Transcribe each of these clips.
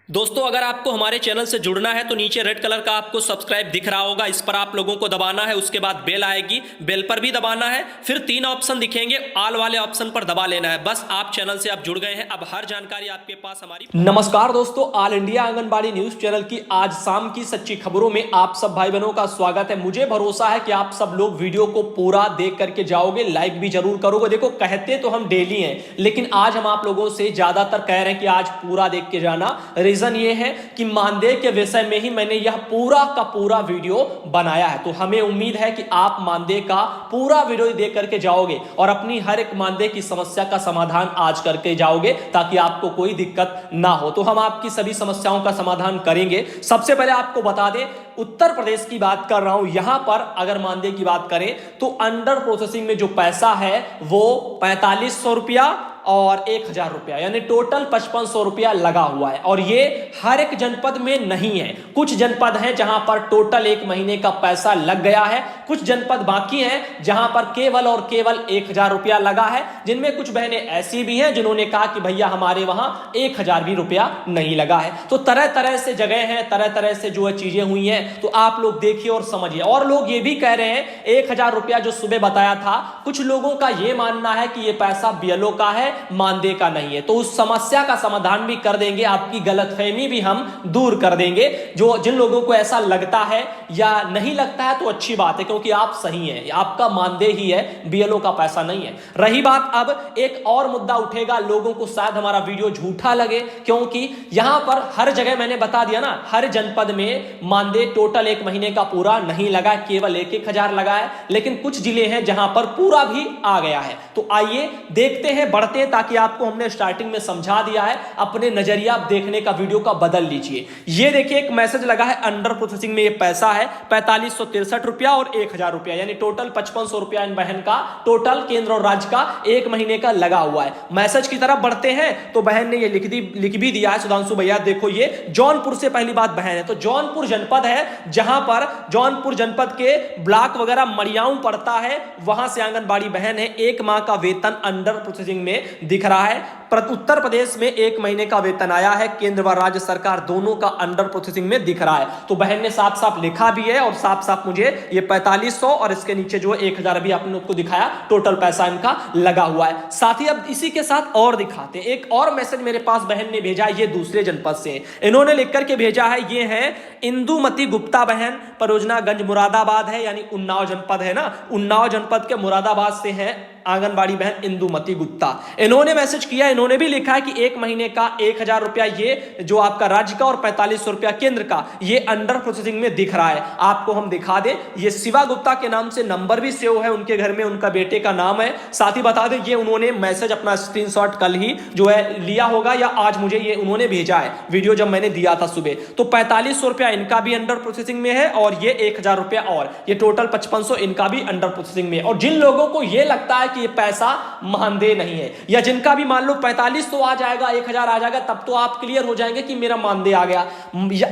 दोस्तों, अगर आपको हमारे चैनल से जुड़ना है तो नीचे रेड कलर का आपको सब्सक्राइब दिख रहा होगा, इस पर आप लोगों को दबाना है। उसके बाद बेल आएगी, बेल पर भी दबाना है। फिर 3 ऑप्शन दिखेंगे, ऑल वाले ऑप्शन पर दबा लेना है। बस आप चैनल से आप जुड़ गए हैं, अब हर जानकारी आपके पास हमारी। नमस्कार दोस्तों, all India anganwadi news channel की आज शाम की सच्ची खबरों में आप सब भाई बहनों का स्वागत है। मुझे भरोसा है कि आप सब लोग वीडियो को पूरा देख करके जाओगे, लाइक भी जरूर करोगे। देखो, कहते तो हम डेली हैं, लेकिन आज हम आप लोगों से ज्यादातर कह रहे हैं कि आज पूरा देख के जाना। रीजन ये है कि मानदेय के विषय में ही मैंने यह पूरा का पूरा वीडियो बनाया है, तो हमें उम्मीद है कि आप मानदेय का पूरा वीडियो देख करके जाओगे और अपनी हर एक मानदेय की समस्या का समाधान आज करके जाओगे, ताकि आपको कोई दिक्कत ना हो। तो हम आपकी सभी समस्याओं का समाधान करेंगे। सबसे पहले आपको बता दें, उत्तर प्रदेश की बात कर रहा हूं। यहां पर अगर मानदेय की बात करें तो अंडर प्रोसेसिंग में जो पैसा है वो 4500 रुपया और 1000 रुपया, यानी टोटल 5500 रुपया लगा हुआ है। और ये हर एक जनपद में नहीं है, कुछ जनपद हैं जहां पर टोटल 1 महीने का पैसा लग गया है, कुछ जनपद बाकी हैं जहां पर केवल और केवल 1000 रुपया लगा है। जिनमें कुछ बहनें ऐसी भी हैं जिन्होंने कहा कि भैया हमारे वहां 1000 भी रुपया नहीं लगा है। तो तरह तरह से जगह हैं, तरह तरह से जो है चीजें हुई हैं, तो आप लोग देखिए और समझिए। और लोग ये भी कह रहे हैं 1000 रुपया जो सुबह बताया था, कुछ लोगों का यह मानना है कि यह पैसा बीएलओ का है, मानदेय का नहीं है। तो उस समस्या का समाधान भी कर देंगे, आपकी गलतफहमी भी हम दूर कर देंगे। जो जिन लोगों को ऐसा लगता है या नहीं लगता है तो अच्छी बात है, क्योंकि आप सही हैं, आपका मानदेय ही है, बीएलओ का पैसा नहीं है। रही बात, अब एक और मुद्दा उठेगा, लोगों को शायद हमारा वीडियो झूठा लगे, क्योंकि यहां पर हर जगह मैंने बता दिया ना, हर जनपद में मानदेय टोटल 1 महीने का पूरा नहीं लगा, केवल 1-1000 लगा है। लेकिन कुछ जिले हैं जहां पर पूरा भी आ गया है। तो आइए देखते हैं, बढ़ते हैं, ताकि आपको हमने स्टार्टिंग में समझा दिया है, अपने नजरिया देखने का वीडियो का बदल लीजिए। ये देखिए, एक मैसेज लगा है, अंडर प्रोसेसिंग में ये पैसा है 4563 रुपया और 1000 रुपया, यानी टोटल 5500 रुपया इन बहन का टोटल केंद्र और राज्य का 1 महीने का लगा हुआ है। मैसेज की तरफ बढ़ते हैं तो बहन ने ये लिख भी दिया है, सुधांशु भैया देखो, ये जौनपुर से पहली बात बहन है, तो जौनपुर जनपद है, जहां पर जौनपुर जनपद के ब्लॉक वगैरह मरियाऊं पड़ता है, वहां से आंगनबाड़ी बहन है। 1 माह का वेतन अंडर प्रोसेसिंग में दिख रहा है। उत्तर प्रदेश में 1 महीने का वेतन आया है, केंद्र व राज्य सरकार दोनों का अंडर प्रोसेसिंग में दिख रहा है। तो बहन ने साफ साफ लिखा भी है और साफ साफ मुझे ये 4500 और इसके नीचे जो 1000 भी आपने उसको दिखाया, टोटल पैसा इनका लगा हुआ है। साथ ही अब इसी के साथ और दिखाते हैं, एक और मैसेज मेरे पास बहन ने भेजा है, ये दूसरे जनपद से इन्होंने लिख करके भेजा है। ये है इंदुमती गुप्ता बहन, परियोजनागंज मुरादाबाद है, यानी उन्नाव जनपद है ना, उन्नाव जनपद के मुरादाबाद से है आंगनबाड़ी बहन इंदुमती गुप्ता। इन्होंने मैसेज किया, इन्होंने भी लिखा है कि 1 महीने का 1000 रुपया ये जो आपका राज्य का और 4500 रुपया केंद्र का, ये अंडर प्रोसेसिंग में दिख रहा है। आपको हम दिखा दें, ये शिवा गुप्ता के नाम से नंबर भी सेव है, उनके घर में उनका बेटे का नाम है। साथ ही बता दें, ये उन्होंने मैसेज अपना स्क्रीनशॉट कल ही जो है लिया होगा, या आज मुझे ये उन्होंने भेजा है वीडियो जब मैंने दिया था सुबह। तो 4500 रुपया इनका भी अंडर प्रोसेसिंग में है और ये 1000 रुपया और ये टोटल 5500 इनका भी अंडर प्रोसेसिंग में है। और जिन लोगों को ये लगता है कि ये पैसा मानदेय नहीं है, या जिनका भी मान लो 4500 आ जाएगा, 1000 आ जाएगा, तब तो आप क्लियर हो जाएंगे कि मेरा मानदेय आ गया।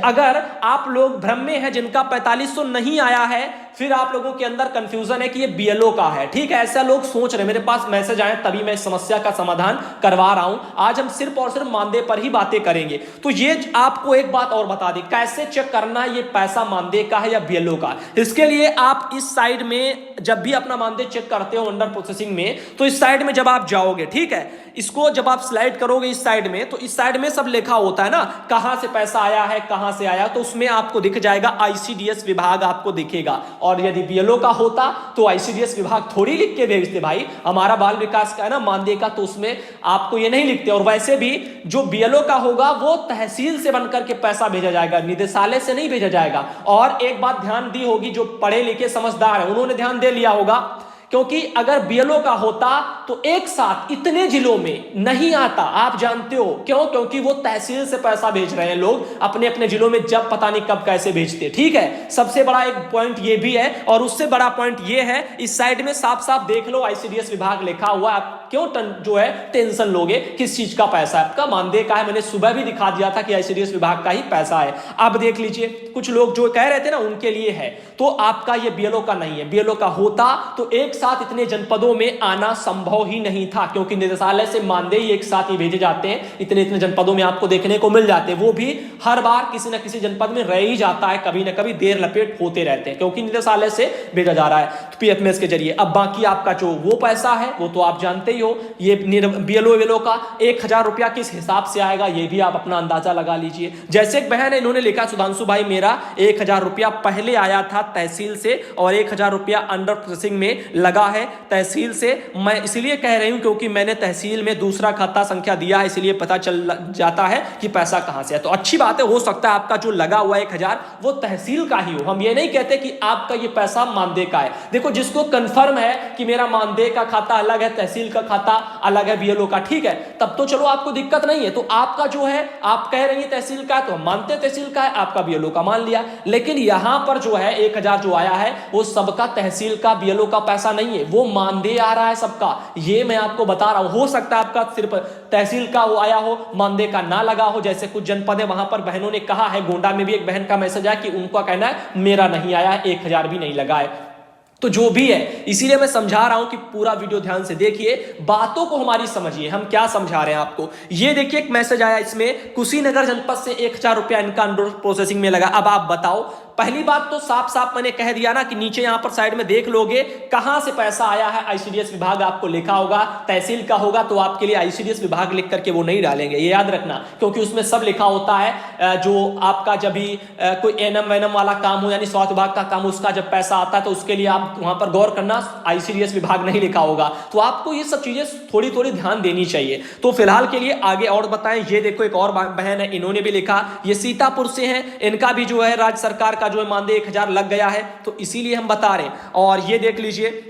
अगर आप लोग भ्रम में है, जिनका 4500 नहीं आया है, फिर आप लोगों के अंदर कंफ्यूजन है कि ये बीएलओ का है, ठीक है, ऐसा लोग सोच रहे। मेरे पास मैसेज आए तभी मैं इस समस्या का समाधान करवा रहा हूं। आज हम सिर्फ और सिर्फ मानदेय पर ही बातें करेंगे। तो ये आपको एक बात और बता दें, कैसे चेक करना है ये पैसा मानदेय का है या बीएलओ का। इसके लिए आप इस साइड में जब भी अपना मानदेय चेक करते हो अंडर प्रोसेसिंग में, तो इस साइड में जब आप जाओगे, ठीक है, इसको जब आप स्लाइड करोगे इस साइड में, तो इस साइड में सब लिखा होता है ना, कहां से पैसा आया है, कहां से आया, तो उसमें आपको दिख जाएगा आईसीडीएस विभाग आपको दिखेगा। और यदि बीएलओ का होता तो आईसीडीएस विभाग थोड़ी लिख के भेजते भाई, हमारा बाल विकास का है ना मानदेय का, तो उसमें आपको ये नहीं लिखते। और वैसे भी जो बीएलओ का होगा वो तहसील से बनकर के पैसा भेजा जाएगा, निदेशालय से नहीं भेजा जाएगा। और एक बात ध्यान दी होगी, जो पढ़े लिखे समझदार है उन्होंने ध्यान दे लिया होगा, क्योंकि अगर बीएलओ का होता तो एक साथ इतने जिलों में नहीं आता, आप जानते हो क्यों, क्योंकि वो तहसील से पैसा भेज रहे हैं लोग अपने अपने जिलों में, जब पता नहीं कब कैसे भेजते, ठीक है। सबसे बड़ा एक पॉइंट ये भी है, और उससे बड़ा पॉइंट ये है, इस साइड में साफ साफ देख लो आईसीडीएस विभाग लिखा हुआ, क्यों जो है टेंशन लोगे, किस चीज का पैसा है आपका, मानदेय का है। मैंने सुबह भी दिखा दिया था कि आईसीडीएस विभाग का ही पैसा है। अब देख लीजिए, कुछ लोग जो कह रहे थे ना उनके लिए है, तो आपका ये बीएलओ का नहीं है। बीएलओ का होता तो एक साथ इतने जनपदों में आना संभव ही नहीं था, क्योंकि निदेशालय से मानदेय एक साथ ही भेजे जाते हैं, इतने इतने जनपदों में आपको देखने को मिल जाते हैं। वो भी हर बार किसी न किसी जनपद में रह ही जाता है, कभी ना कभी देर लपेट होते रहते हैं, क्योंकि निदेशालय से भेजा जा रहा है पीएफएमएस के जरिए। अब बाकी आपका जो वो पैसा है वो तो आप जानते ही हो, ये बीएलओ का 1000 रुपया किस हिसाब से आएगा ये भी आप अपना अंदाजा लगा लीजिए। जैसे एक बहन है, इन्होंने लिखा, सुधांशु भाई मेरा 1000 रुपया पहले आया था तहसील से और 1000 रुपया अंडर प्रोसेसिंग में लगा है तहसील से। मैं इसलिए कह रही हूं क्योंकि मैंने तहसील में दूसरा खाता संख्या दिया है, इसलिए पता चल जाता है कि पैसा कहां से है। तो अच्छी बात है, हो सकता है आपका जो लगा हुआ 1000 वो तहसील का ही हो। हम ये नहीं कहते कि आपका ये पैसा मानदेय का है। देखो, जिसको कंफर्म है कि मेरा मानदेय का खाता अलग है, तहसील का खाता अलग है, बीएलओ का, ठीक है, तब तो चलो आपको दिक्कत नहीं है। तो आपका जो है, आप कह रही है तहसील का है तो हम मानते हैं तहसील का है, आपका बीएलओ का मान लिया। लेकिन यहां पर जो है 1000 जो आया है वो सबका तहसील का बीएलओ का पैसा नहीं है, वो मानदेय आ रहा है सबका। ये मैं आपको बता रहा हूं। हो सकता है आपका सिर्फ तहसील का वो आया हो, मानदेय का ना लगा हो। जैसे कुछ जनपद है वहां पर बहनों ने कहा है, गोंडा में भी एक बहन का मैसेज आया कि उनका कहना है मेरा नहीं आया है, 1000 भी नहीं लगा है। तो जो भी है, इसीलिए मैं समझा रहा हूं कि पूरा वीडियो ध्यान से देखिए, बातों को हमारी समझिए, हम क्या समझा रहे हैं आपको। ये देखिए एक मैसेज आया, इसमें कुशीनगर जनपद से 1000 रुपया इनका अंडर प्रोसेसिंग में लगा। अब आप बताओ, पहली बात तो साफ साफ मैंने कह दिया ना कि नीचे यहां पर साइड में देख लोगे कहां से पैसा आया है, आईसीडीएस विभाग आपको लिखा होगा, तहसील का होगा तो आपके लिए आईसीडीएस विभाग लिख करके वो नहीं डालेंगे, ये याद रखना, क्योंकि उसमें सब लिखा होता है। जो आपका जब भी कोई एनएम वैनम वाला काम हो, यानी स्वास्थ्य विभाग का काम, उसका जब पैसा आता है तो उसके लिए आप वहां पर गौर करना, आईसीडीएस विभाग नहीं लिखा होगा। तो आपको ये सब चीजें थोड़ी थोड़ी ध्यान देनी चाहिए। तो फिलहाल के लिए आगे और बताएं। ये देखो एक और बहन है, इन्होंने भी लिखा, ये सीतापुर से है, इनका भी जो है राज्य सरकार का जो है मानदेय 1000 लग गया है, तो इसीलिए हम बता रहे हैं। और ये देख लीजिए,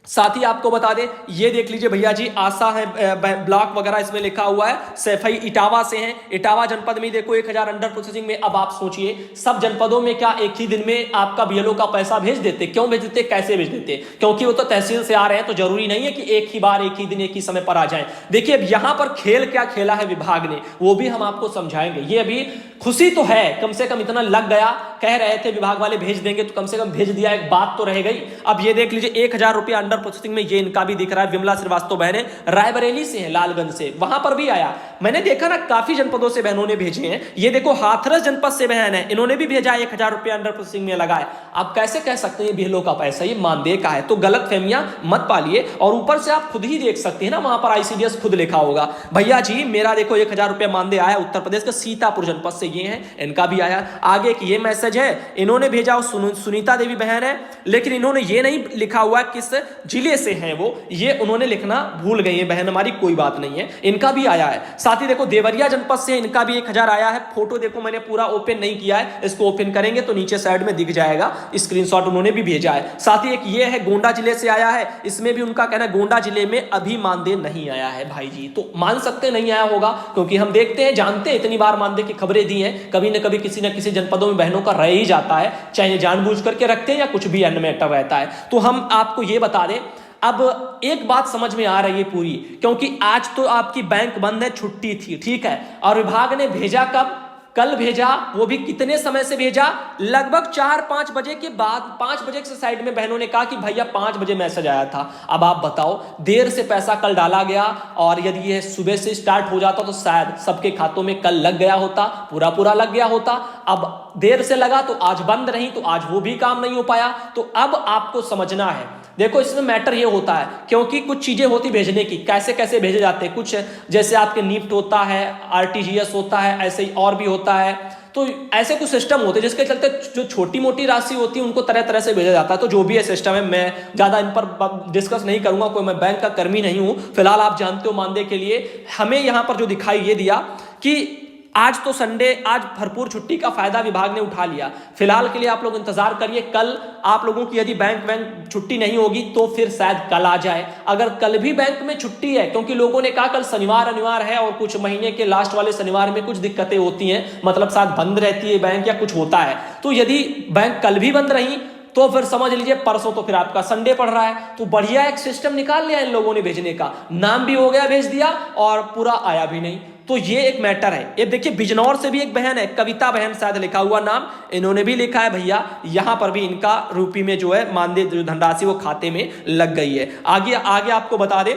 साथ ही आपको बता दें, ये देख लीजिए भैया जी, आशा है ब्लॉक वगैरह इसमें लिखा हुआ है, सैफई इटावा से हैं, इटावा जनपद में देखो 1000 अंडर प्रोसेसिंग में। अब आप सोचिए, सब जनपदों में क्या एक ही दिन में आपका बीएलओ का पैसा भेज देते? क्यों भेज देते, कैसे भेज देते? क्योंकि वो तो तहसील से आ रहे हैं, तो जरूरी नहीं है कि एक ही बार, एक ही दिन, एक ही समय पर आ जाए। देखिए अब यहां पर खेल क्या खेला है विभाग ने, वो भी हम आपको समझाएंगे। ये अभी खुशी तो है, कम से कम इतना लग गया, कह रहे थे विभाग वाले भेज देंगे तो कम से कम भेज दिया, एक बात तो रह गई। अब ये देख लीजिए 1000 रुपया अंडर प्रोसेसिंग में, ये इनका भी दिख रहा है। विमला श्रीवास्तव बहन है, रायबरेली से है, लालगंज से, वहां पर भी आया। मैंने देखा ना काफी जनपदों से बहनों ने भेजे हैं। ये देखो हाथरस जनपद से बहन है, इन्होंने भी भेजा 1000 रुपया अंडर प्रोसेसिंग में लगा है। आप कैसे कह सकते हैं बीएलओ का पैसा ये मानदेय का है? तो गलत फहमियां मत पालिए। और ऊपर से आप खुद ही देख सकते हैं ना, वहां पर आईसीडीएस खुद लिखा होगा। भैया जी मेरा देखो 1000 रुपया मानदेय आया, उत्तर प्रदेश के सीतापुर जनपद से ये है, इनका भी आया। आगे की ये मैसेज है, इन्होंने भेजा, सुनीता देवी बहन है, लेकिन इन्होंने ये नहीं लिखा हुआ किस जिले से है वो, ये उन्होंने लिखना भूल गई है बहन हमारी, कोई बात नहीं है, इनका भी आया है। साथ ही देखो देवरिया जनपद से इनका भी 1000 आया है। फोटो देखो मैंने पूरा ओपन नहीं किया है, इसको ओपन करेंगे तो नीचे साइड में दिख जाएगा, स्क्रीनशॉट उन्होंने भी भेजा है। साथ ही एक ये है, गोंडा जिले से आया है, इसमें भी उनका कहना है गोंडा जिले में अभी मानदेय नहीं आया है। भाई जी तो मान सकते नहीं आया होगा, क्योंकि हम देखते हैं, जानते हैं, इतनी बार मानदेय की खबरें दी हैं, कभी न कभी किसी न किसी जनपदों में बहनों का रह ही जाता है, चाहे जानबूझ करके रखते हैं या कुछ भी अन्य मैटर रहता है। तो हम आपको ये बता दें, अब एक बात समझ में आ रही है पूरी, क्योंकि आज तो आपकी बैंक बंद है, छुट्टी थी, ठीक है, और विभाग ने भेजा कब? कल भेजा, वो भी कितने समय से भेजा? लगभग 4-5 बजे के बाद, 5 बजे से साइड में बहनों ने कहा कि भैया 5 बजे मैसेज आया था। अब आप बताओ, देर से पैसा कल डाला गया, और यदि ये सुबह से स्टार्ट हो जाता तो शायद सबके खातों में कल लग गया होता, पूरा लग गया होता। अब देर से लगा तो आज बंद रही, तो आज वो भी काम नहीं हो पाया। तो अब आपको समझना है, देखो इसमें मैटर ये होता है, क्योंकि कुछ चीजें होती भेजने की, कैसे कैसे भेजे जाते हैं, कुछ जैसे आपके निफ्ट होता है, आरटीजीएस होता है, ऐसे ही और भी होता है। तो ऐसे कुछ सिस्टम होते हैं जिसके चलते जो छोटी मोटी राशि होती है उनको तरह तरह से भेजा जाता है। तो जो भी है सिस्टम है, मैं ज्यादा इन पर डिस्कस नहीं करूंगा, कोई मैं बैंक का कर्मी नहीं हूं। फिलहाल आप जानते हो मानदेय के लिए हमें यहां पर जो दिखाई ये दिया कि आज तो संडे, आज भरपूर छुट्टी का फायदा विभाग ने उठा लिया। फिलहाल के लिए आप लोग इंतजार करिए, कल आप लोगों की यदि बैंक छुट्टी नहीं होगी तो फिर शायद कल आ जाए। अगर कल भी बैंक में छुट्टी है, क्योंकि लोगों ने कहा कल शनिवार अनिवार है और कुछ महीने के लास्ट वाले शनिवार में कुछ दिक्कतें होती हैं, मतलब शायद बंद रहती है बैंक या कुछ होता है, तो यदि बैंक कल भी बंद रही तो फिर समझ लीजिए परसों तो फिर आपका संडे पड़ रहा है, तो बढ़िया एक सिस्टम निकाल लिया इन लोगों ने भेजने का, नाम भी हो गया भेज दिया और पूरा आया भी नहीं। तो ये एक मैटर है। ये देखिए बिजनौर से भी एक बहन है, कविता बहन शायद लिखा हुआ नाम, इन्होंने भी लिखा है भैया यहां पर भी इनका रूपी में जो है मानदेय जो धनराशि वो खाते में लग गई है। आगे आगे आपको बता दें,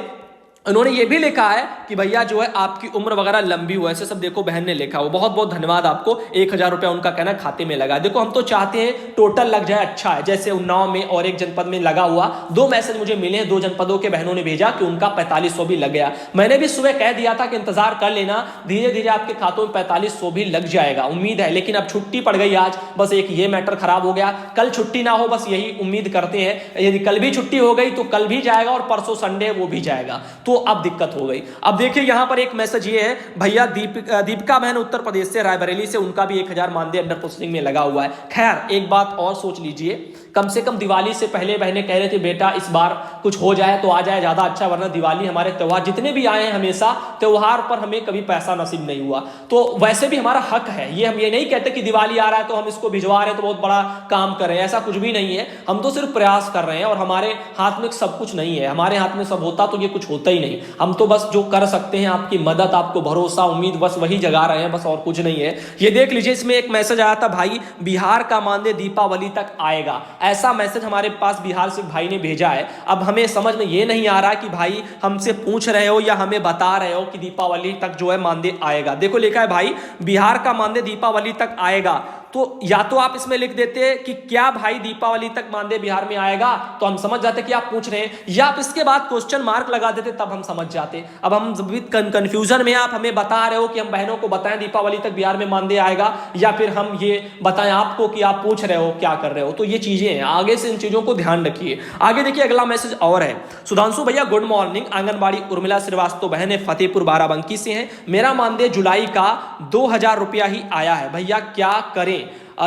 उन्होंने ये भी लिखा है कि भैया जो है आपकी उम्र वगैरह लंबी हो, ऐसे सब देखो बहन ने लिखा हो, बहुत बहुत धन्यवाद आपको। 1000 रुपया उनका कहना खाते में लगा। देखो हम तो चाहते हैं टोटल लग जाए, अच्छा है, जैसे उन्नाव में और एक जनपद में लगा हुआ। 2 मैसेज मुझे मिले, 2 जनपदों के बहनों ने भेजा कि उनका 4500 भी लग गया। मैंने भी सुबह कह दिया था कि इंतजार कर लेना, धीरे धीरे आपके खातों में 4500 भी लग जाएगा, उम्मीद है। लेकिन अब छुट्टी पड़ गई आज, बस एक ये मैटर खराब हो गया। कल छुट्टी ना हो, बस यही उम्मीद करते हैं। यदि कल भी छुट्टी हो गई तो कल भी जाएगा और परसों संडे वो भी जाएगा, तो अब दिक्कत हो गई। अब देखिए यहां पर एक मैसेज ये है भैया, दीपिका बहन उत्तर प्रदेश से रायबरेली से, उनका भी 1000 मानदेय अंडर प्रोसेसिंग में लगा हुआ है। खैर एक बात और सोच लीजिए, कम से कम दिवाली से पहले बहनें कह रहे थे बेटा इस बार कुछ हो जाए तो आ जाए ज्यादा अच्छा, वरना दिवाली हमारे त्योहार जितने भी आए हैं हमेशा त्योहार पर हमें कभी पैसा नसीब नहीं हुआ। तो वैसे भी हमारा हक है, ये हम ये नहीं कहते कि दिवाली आ रहा है तो हम इसको भिजवा रहे हैं तो बहुत बड़ा काम कर रहे हैं, ऐसा कुछ भी नहीं है। हम तो सिर्फ प्रयास कर रहे हैं और हमारे हाथ में सब कुछ नहीं है। हमारे हाथ में सब होता तो ये कुछ होता ही नहीं। हम तो बस जो कर सकते हैं आपकी मदद, आपको भरोसा, उम्मीद, बस वही जगा रहे हैं, बस और कुछ नहीं है। ये देख लीजिए, इसमें एक मैसेज आया था भाई बिहार का मानदेय दीपावली तक आएगा, ऐसा मैसेज हमारे पास बिहार से भाई ने भेजा है। अब हमें समझ में ये नहीं आ रहा कि भाई हमसे पूछ रहे हो या हमें बता रहे हो कि दीपावली तक जो है मानदेय आएगा। देखो लिखा है भाई बिहार का मानदेय दीपावली तक आएगा, तो या तो आप इसमें लिख देते कि क्या भाई दीपावली तक मानदेय बिहार में आएगा, तो हम समझ जाते कि आप पूछ रहे हैं, या आप इसके बाद क्वेश्चन मार्क लगा देते, तब हम समझ जाते। अब हम कंफ्यूजन में, आप हमें बता रहे हो कि हम बहनों को बताएं दीपावली तक बिहार में मानदेय आएगा, या फिर हम ये बताएं आपको कि आप पूछ रहे हो क्या कर रहे हो। तो ये चीजें हैं, आगे से इन चीजों को ध्यान रखिए। आगे देखिए अगला मैसेज और है, सुधांशु भैया गुड मॉर्निंग, आंगनबाड़ी उर्मिला श्रीवास्तव बहन है, फतेहपुर बाराबंकी से हैं। मेरा मानदेय जुलाई का 2000 रुपया ही आया है, भैया क्या करें।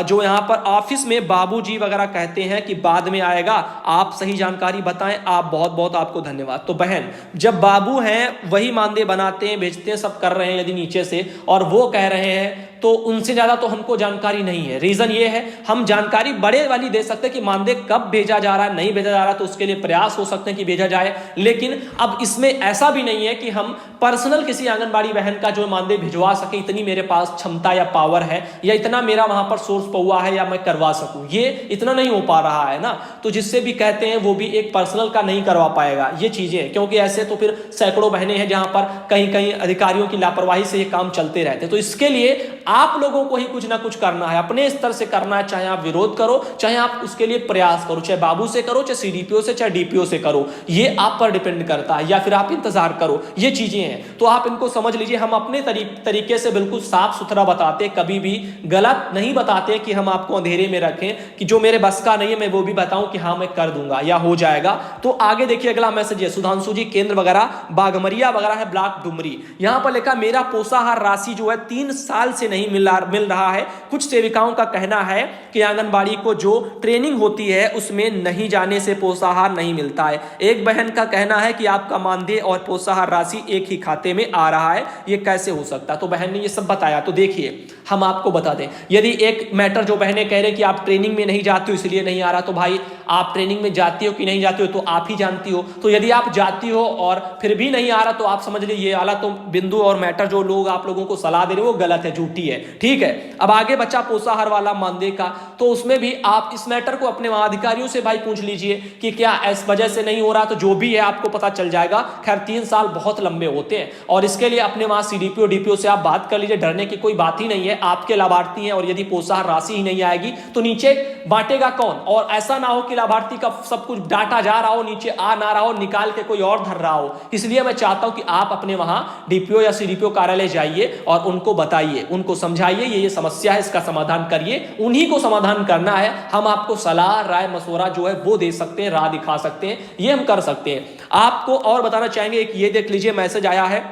जो यहाँ पर ऑफिस में बाबूजी वगैरह कहते हैं कि बाद में आएगा, आप सही जानकारी बताएं, आप बहुत बहुत आपको धन्यवाद। तो बहन जब बाबू हैं वही मानदेय बनाते हैं, भेजते हैं, सब कर रहे हैं, यदि नीचे से और वो कह रहे हैं तो उनसे ज्यादा तो हमको जानकारी नहीं है। रीजन ये है, हम जानकारी बड़े वाली दे सकते हैं कि मानदेय कब भेजा जा रहा है, नहीं भेजा जा रहा तो उसके लिए प्रयास हो सकते हैं कि भेजा जाए। लेकिन अब इसमें ऐसा भी नहीं है कि हम पर्सनल किसी आंगनबाड़ी बहन का जो मानदेय भिजवा सके, इतनी मेरे पास क्षमता या पावर है, या इतना मेरा वहां पर सोर्स पहुआ है या मैं करवा सकूं, ये इतना नहीं हो पा रहा है ना। तो जिससे भी कहते हैं वो भी एक पर्सनल का नहीं करवा पाएगा ये चीजें, क्योंकि ऐसे तो फिर सैकड़ों बहनें हैं जहां पर कहीं कहीं अधिकारियों की लापरवाही से ये काम चलते रहते। तो इसके लिए आप लोगों को ही कुछ ना कुछ करना है, अपने स्तर से करना है, चाहे आप विरोध करो, चाहे आप उसके लिए प्रयास करो, चाहे बाबू से करो, चाहे सीडीपीओ से, चाहे डीपीओ से करो, ये आप पर डिपेंड करता है, या फिर आप इंतजार करो, ये चीजें हैं। तो आप इनको समझ लीजिए, हम अपने तरीके से बिल्कुल साफ सुथरा बताते, कभी भी गलत नहीं बताते कि हम आपको अंधेरे में रखें कि जो मेरे बस का नहीं है मैं वो भी बताऊं कि हाँ मैं कर दूंगा या हो जाएगा। तो आगे देखिए अगला मैसेज है, सुधांशु जी केंद्र वगैरह बागमरिया वगैरह है, ब्लॉक डुमरी, यहां पर लिखा मेरा पोषाहार राशि जो है 3 साल से नहीं मिल रहा है। कुछ सेविकाओं का कहना है कि आंगनबाड़ी को जो ट्रेनिंग होती है उसमें नहीं जाने से पोषाहार नहीं मिलता है। एक बहन का कहना है कि आपका मानदेय और पोषाहार राशि एक ही खाते में आ रहा है, ये कैसे हो सकता है। तो बहन ने ये सब बताया। तो देखिए हम आपको बता दें, यदि एक मैटर जो बहनें कह रहे कि आप ट्रेनिंग में नहीं जाती हो इसलिए नहीं आ रहा, तो भाई आप ट्रेनिंग में जाती हो कि नहीं जाती हो तो आप ही जानती हो। तो यदि आप जाती हो और फिर भी नहीं आ रहा तो आप समझ लीजिए ये वाला तो बिंदु और मैटर जो लोग आप लोगों को सलाह दे रहे हो वो गलत है, झूठी है, ठीक है। अब आगे बच्चा पोषाहार वाला मानदेय का, तो उसमें भी आप इस मैटर को अपने अधिकारियों से भाई पूछ लीजिए कि क्या इस वजह से नहीं हो रहा, तो जो भी है आपको पता चल जाएगा। खैर 3 साल बहुत लंबे होते हैं और इसके लिए अपने वहां सीडीपीओ डीपीओ से आप बात कर लीजिए, डरने की कोई बात ही नहीं है। आपके लाभार्थी हैं और यदि पोषाहार राशि ही नहीं आएगी तो नीचे बांटेगा कौन। और ऐसा ना हो कि लाभार्थी का सब कुछ डाटा जा रहा हो, नीचे आ ना रहा हो, निकाल के कोई और धर रहा हो। इसलिए मैं चाहता हूं कि आप अपने वहां डीपीओ या सीडीपीओ कार्यालय जाइए और उनको बताइए, उनको समझाइए ये समस्या है, इसका समाधान करिए। उन्हीं को समाधान करना है, हम आपको सलाह राय मशवरा जो है वो दे सकते हैं, राह दिखा सकते हैं, ये हम कर सकते हैं। आपको और बताना चाहेंगे, एक ये देख लीजिए मैसेज आया है,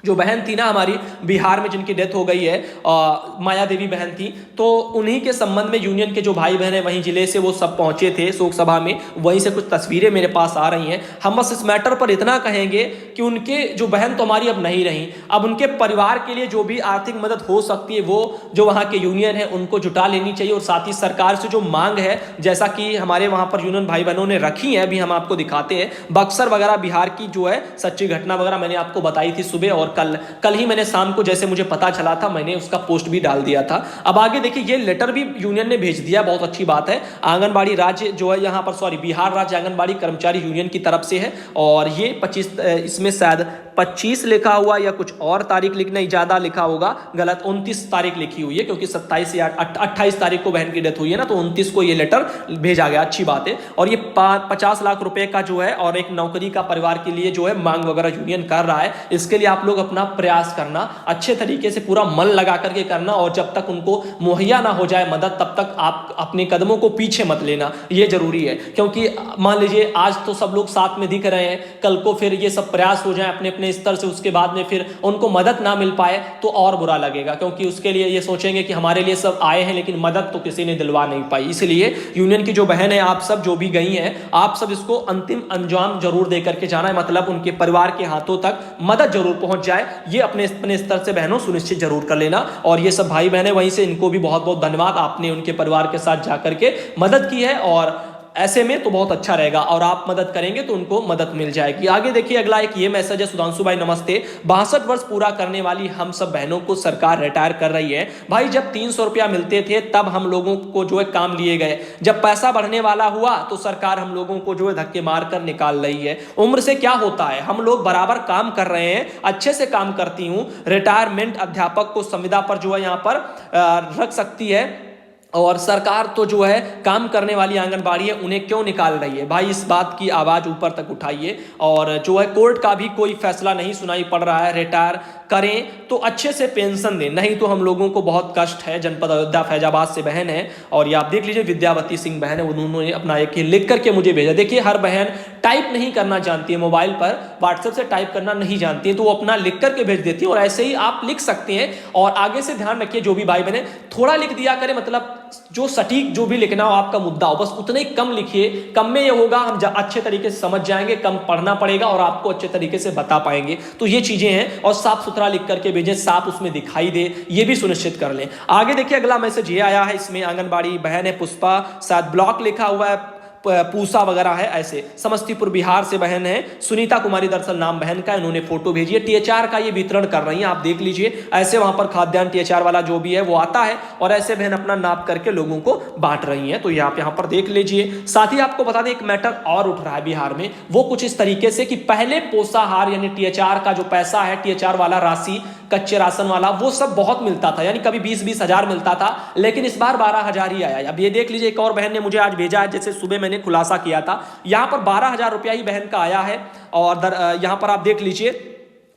जो बहन थी ना हमारी बिहार में जिनकी डेथ हो गई है, माया देवी बहन थी, तो उन्हीं के संबंध में यूनियन के जो भाई बहन है वहीं जिले से वो सब पहुंचे थे शोक सभा में, वहीं से कुछ तस्वीरें मेरे पास आ रही हैं। हम बस इस मैटर पर इतना कहेंगे कि उनके जो बहन तो हमारी अब नहीं रही, अब उनके परिवार के लिए जो भी आर्थिक मदद हो सकती है वो जो वहाँ के यूनियन है उनको जुटा लेनी चाहिए, और साथ ही सरकार से जो मांग है जैसा कि हमारे वहाँ पर यूनियन भाई बहनों ने रखी है, अभी हम आपको दिखाते हैं। बक्सर वगैरह बिहार की जो है सच्ची घटना वगैरह मैंने आपको बताई थी सुबह, और कल ही मैंने शाम को जैसे मुझे पता चला था मैंने उसका पोस्ट भी डाल दिया था। अब आगे देखिए ये लेटर भी यूनियन ने भेज दिया, बहुत अच्छी बात है। आंगनबाड़ी राज्य जो है यहाँ पर बिहार राज्य आंगनबाड़ी कर्मचारी यूनियन की तरफ से है, और ये 25 इसमें शायद 25 लिखा हुआ या कुछ और तारीख लिखना ही ज्यादा लिखा होगा, गलत 29 तारीख लिखी हुई है, क्योंकि 27 या 28 तारीख को बहन की डेथ हुई है ना, तो 29 को ये लेटर भेजा गया, अच्छी बात है। और ये 50 लाख रुपए का जो है और एक नौकरी का परिवार के लिए जो है मांग वगैरह यूनियन कर रहा है। इसके लिए आप लोग अपना प्रयास करना, अच्छे तरीके से पूरा मन लगा करके करना, और जब तक उनको मुहैया ना हो जाए मदद तब तक आप अपने कदमों को पीछे मत लेना, ये जरूरी है। क्योंकि मान लीजिए आज तो सब लोग साथ में दिख रहे हैं, कल को फिर ये सब प्रयास हो जाए अपने अपने स्तर से, उसके बाद में फिर उनको मदद ना मिल पाए तो और बुरा लगेगा, क्योंकि उसके लिए ये सोचेंगे कि हमारे लिए सब आए हैं लेकिन मदद तो किसी ने दिलवा नहीं पाई। इसलिए यूनियन की जो बहन है, आप सब जो भी गई हैं, आप सब इसको अंतिम अंजाम जरूर दे करके जाना है, मतलब उनके परिवार के हाथों तक मदद जरूर पहुंच जाए, ये अपने स्तर से बहनों सुनिश्चित जरूर कर लेना। और ये सब भाई बहनें वहीं से, इनको भी बहुत बहुत धन्यवाद, आपने उनके परिवार के साथ जाकर के मदद की है, और ऐसे में तो बहुत अच्छा रहेगा, और आप मदद करेंगे तो उनको मदद मिल जाएगी। आगे देखिए अगला एक ये मैसेज है, सुधांशु भाई नमस्ते, 62 वर्ष पूरा करने वाली हम सब बहनों को सरकार रिटायर कर रही है। भाई जब 300 रुपया मिलते थे तब हम लोगों को जो है काम लिए गए, जब पैसा बढ़ने वाला हुआ तो सरकार हम लोगों को जो है धक्के मार कर निकाल रही है। उम्र से क्या होता है, हम लोग बराबर काम कर रहे हैं, अच्छे से काम करती हूँ। रिटायरमेंट अध्यापक को संविदा पर जो है यहाँ पर रख सकती है, और सरकार तो जो है काम करने वाली आंगनबाड़ी है उन्हें क्यों निकाल रही है। भाई इस बात की आवाज ऊपर तक उठाइए, और जो है कोर्ट का भी कोई फैसला नहीं सुनाई पड़ रहा है, रिटायर करें तो अच्छे से पेंशन दें, नहीं तो हम लोगों को बहुत कष्ट है। जनपद अयोध्या फैजाबाद से बहन है, और ये आप देख लीजिए विद्यावती सिंह बहन है, उन्होंने अपना एक लिख करके मुझे भेजा। देखिए हर बहन टाइप नहीं करना जानती है, मोबाइल पर व्हाट्सएप से टाइप करना नहीं जानती है, तो वो अपना लिख करके भेज देती है, और ऐसे ही आप लिख सकते हैं। और आगे से ध्यान रखिए जो भी भाई बहन थोड़ा लिख दिया करें, मतलब जो सटीक जो भी लिखना हो आपका मुद्दा हो, बस उतने ही कम लिखिए। कम में ये होगा हम अच्छे तरीके से समझ जाएंगे, कम पढ़ना पड़ेगा और आपको अच्छे तरीके से बता पाएंगे। तो ये चीजें हैं, और साफ सुथरा लिख करके भेजें, साफ उसमें दिखाई दे, ये भी सुनिश्चित कर लें। आगे देखिए अगला मैसेज ये आया है, इसमें आंगनबाड़ी बहन है पुष्पा, शायद ब्लॉक लिखा हुआ है, पूसा वगैरह है, ऐसे समस्तीपुर बिहार से बहन है, सुनीता कुमारी दरअसल नाम बहन का, इन्होंने फोटो भेजी है। टीएचआर का ये वितरण कर रही हैं, आप देख लीजिए, ऐसे वहां पर खाद्यान्न टीएचआर वाला जो भी है वो आता है, और ऐसे बहन अपना नाप करके लोगों को बांट रही हैं, तो ये आप यहां पर देख लीजिए। साथ ही आपको बता दें एक मैटर और उठ रहा है बिहार में, वो कुछ इस तरीके से कि पहले पोषाहार यानी टीएचआर का जो पैसा है, टीएचआर वाला राशि, कच्चे राशन वाला, वो सब बहुत मिलता था, यानी कभी 20-20 हजार मिलता था, लेकिन इस बार 12,000 ही आया। अब ये देख लीजिए, एक और बहन ने मुझे आज भेजा है, जैसे सुबह मैंने खुलासा किया था, यहां पर 12,000 रुपया ही बहन का आया है। और यहां पर आप देख लीजिए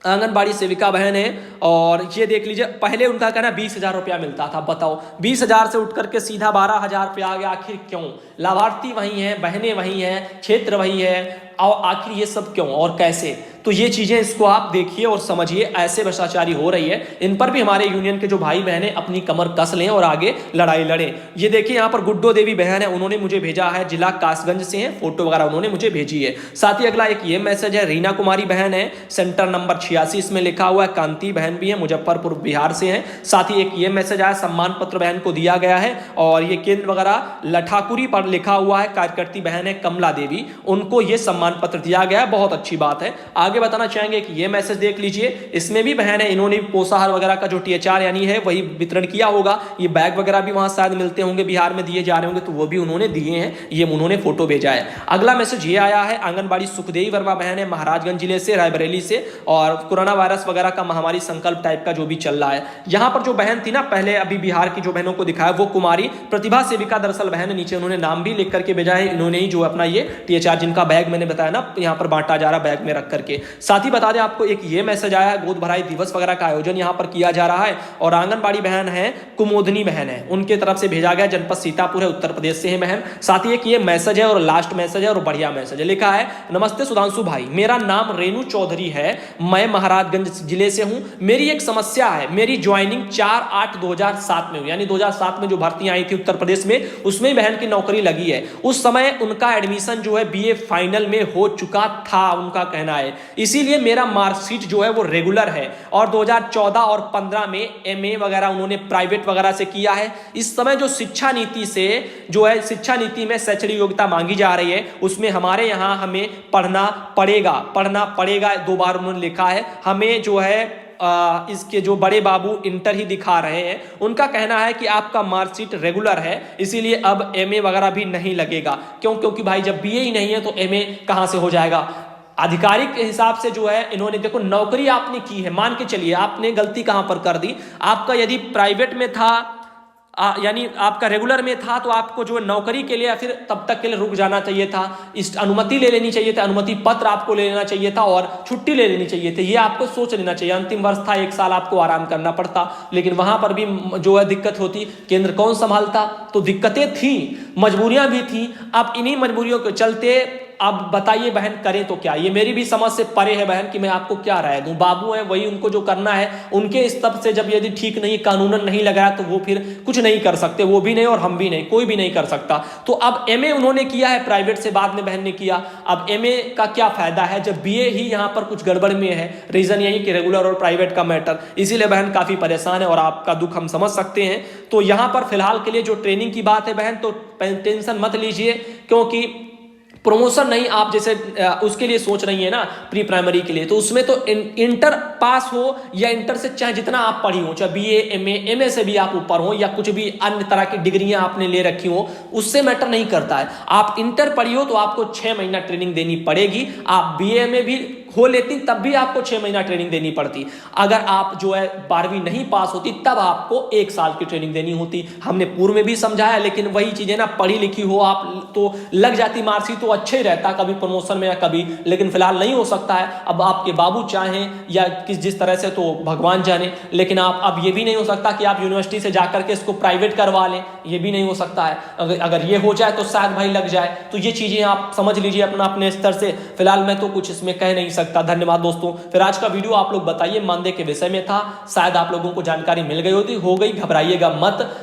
आंगनबाड़ी सेविका बहन है, और ये देख लीजिए पहले उनका कहना 20,000 रुपया मिलता था, बताओ 20,000 से उठ करके सीधा 12,000 रुपया आ गया। आखिर क्यों? लाभार्थी वही है, बहनें वही हैं, क्षेत्र वही है, और आखिर ये सब क्यों और कैसे? तो ये चीजें इसको आप देखिए और समझिए, ऐसे भ्रष्टाचारी हो रही है, इन पर भी हमारे यूनियन के जो भाई बहनें अपनी कमर कस लें और आगे लड़ाई लड़ें। ये देखिए यहाँ पर गुड्डो देवी बहन है, उन्होंने मुझे भेजा है, जिला कासगंज से है, फोटो वगैरह उन्होंने मुझे भेजी है। साथ ही अगला एक ये मैसेज है, रीना कुमारी बहन है, सेंटर नंबर 86 इसमें लिखा हुआ है, कांति बहन भी है, मुजफ्फरपुर बिहार से है। साथ ही एक ये मैसेज आया, सम्मान पत्र बहन को दिया गया है, और ये केंद्र वगैरह लठाकुरी पर लिखा हुआ है, कार्यकर्ती बहन है कमला देवी, उनको ये सम्मान पत्र दिया गया है, बहुत अच्छी बात है। आगे बताना चाहेंगे कि ये मैसेज देख लीजिए, इसमें भी बहन है, इन्होंने पोषाहार वगैरह का जो टीएचआर यानी है वही वितरण किया होगा। ये बैग वगैरह भी वहां शायद मिलते होंगे, बिहार में दिए जा रहे होंगे, तो वो भी उन्होंने दिए हैं, ये उन्होंने फोटो भेजा है। अगला मैसेज ये आया है, आंगनबाड़ी सुखदेवी वर्मा बहन है, महाराजगंज जिले से, रायबरेली से, और कोरोना वायरस वगैरह का महामारी संकल्प टाइप का जो भी चल रहा है। यहां पर जो बहन थी ना पहले, अभी बिहार की जो बहनों को दिखाया, वो कुमारी प्रतिभा सेविका दरअसल बहन, नीचे उन्होंने नाम भी लिख करके भेजा है, इन्होंने ही जो अपना ये टीएचआर जिनका बैग मैंने बताया ना यहाँ पर बांटा जा रहा बैग में रख करके, साथ ही बता दें आपको एक ये मैसेज आया है, गोद भराई दिवस वगैरह का आयोजन यहाँ पर किया जा रहा है और आंगनबाड़ी बहन है, कुमोदनी बहन है, उनके तरफ से भेजा गया, जनपद सीतापुर है, उत्तर प्रदेश से है बहन। साथ ही एक ये मैसेज है और लास्ट मैसेज है और बढ़िया मैसेज है, लिखा है नमस्ते सुधांशु भाई, मेरा नाम रेणु चौधरी है, मैं महाराजगंज जिले से हूं। मेरी एक समस्या है, मेरी ज्वाइनिंग 4/8/2007 में हुई, यानी 2007 में जो भर्ती आई थी उत्तर प्रदेश में, उसमें बहन की नौकरी लगी है। उस समय उनका एडमिशन जो है बीए फाइनल में हो चुका था, उनका कहना है, इसीलिए मेरा मार्कशीट जो है वो रेगुलर है और 2014 और 15 में एमए वगैरह उन्होंने प्राइवेट वगैरह से किया है। इस समय जो शिक्षा नीति से जो है, शिक्षा नीति में शैक्षणिक योग्यता मांगी जा रही है, उसमें हमारे यहाँ हमें पढ़ना पड़ेगा 2 बार उन्होंने लिखा है। हमें जो है इसके जो बड़े बाबू इंटर ही दिखा रहे हैं, उनका कहना है कि आपका मार्कशीट रेगुलर है, इसीलिए अब एमए वगैरह भी नहीं लगेगा। क्योंकि भाई जब बीए ही नहीं है तो एमए कहां से हो जाएगा। आधिकारिक के हिसाब से जो है इन्होंने, देखो नौकरी आपने की है, मान के चलिए आपने गलती कहां पर कर दी, आपका यदि प्राइवेट में था यानी आपका रेगुलर में था तो आपको जो नौकरी के लिए या फिर तब तक के लिए रुक जाना चाहिए था, इस अनुमति ले लेनी चाहिए था, अनुमति पत्र आपको ले लेना चाहिए था और छुट्टी ले लेनी चाहिए थी, ये आपको सोच लेना चाहिए। अंतिम वर्ष था, 1 साल आपको आराम करना पड़ता, लेकिन वहां पर भी जो है दिक्कत होती, केंद्र कौन संभालता, तो दिक्कतें थी, मजबूरियां भी थी। अब इन्हीं मजबूरियों के चलते अब बताइए बहन करें तो क्या। ये मेरी भी समझ से परे है बहन कि मैं आपको क्या राय दूं, बाबू है वही, उनको जो करना है उनके स्तर से जब यदि ठीक नहीं, कानूनन नहीं लगाया तो वो फिर कुछ नहीं कर सकते, वो भी नहीं और हम भी नहीं, कोई भी नहीं कर सकता। तो अब एमए उन्होंने किया है प्राइवेट से, बाद में बहन ने किया, अब एमए का क्या फायदा है जब बीए ही यहाँ पर कुछ गड़बड़ में है। रीजन यही कि रेगुलर और प्राइवेट का मैटर, इसीलिए बहन काफी परेशान है और आपका दुख हम समझ सकते हैं। तो यहाँ पर फिलहाल के लिए जो ट्रेनिंग की बात है बहन, तो टेंशन मत लीजिए, क्योंकि प्रमोशन नहीं आप जैसे उसके लिए सोच रही है ना प्री प्राइमरी के लिए, तो उसमें तो इंटर पास हो या इंटर से चाहे जितना आप पढ़ी हो, चाहे बीए एमए से भी आप ऊपर हो या कुछ भी अन्य तरह की डिग्रियां आपने ले रखी हो, उससे मैटर नहीं करता है। आप इंटर पढ़ी हो तो आपको 6 महीना ट्रेनिंग देनी पड़ेगी, आप बीए में भी हो लेती तब भी आपको 6 महीना ट्रेनिंग देनी पड़ती। अगर आप जो है 12वीं नहीं पास होती तब आपको 1 साल की ट्रेनिंग देनी होती। हमने पूर्व में भी समझाया, लेकिन वही चीजें ना, पढ़ी लिखी हो आप तो लग जाती मार्कशीट तो अच्छे ही रहता कभी प्रमोशन में या कभी, लेकिन फिलहाल नहीं हो सकता है। अब आपके बाबू चाहें या जिस तरह से तो भगवान जाने, लेकिन आप अब ये भी नहीं हो सकता कि आप यूनिवर्सिटी से जाकर के इसको प्राइवेट करवा लें, ये भी नहीं हो सकता है। अगर ये हो जाए तो शायद भाई लग जाए, तो ये चीजें आप समझ लीजिए अपने स्तर से। फिलहाल मैं तो कुछ इसमें कह नहीं सकता। धन्यवाद दोस्तों। फिर आज का वीडियो आप लोग बताइए मानदेय के विषय में था, शायद आप लोगों को जानकारी मिल गई होती, हो गई, घबराइएगा मत।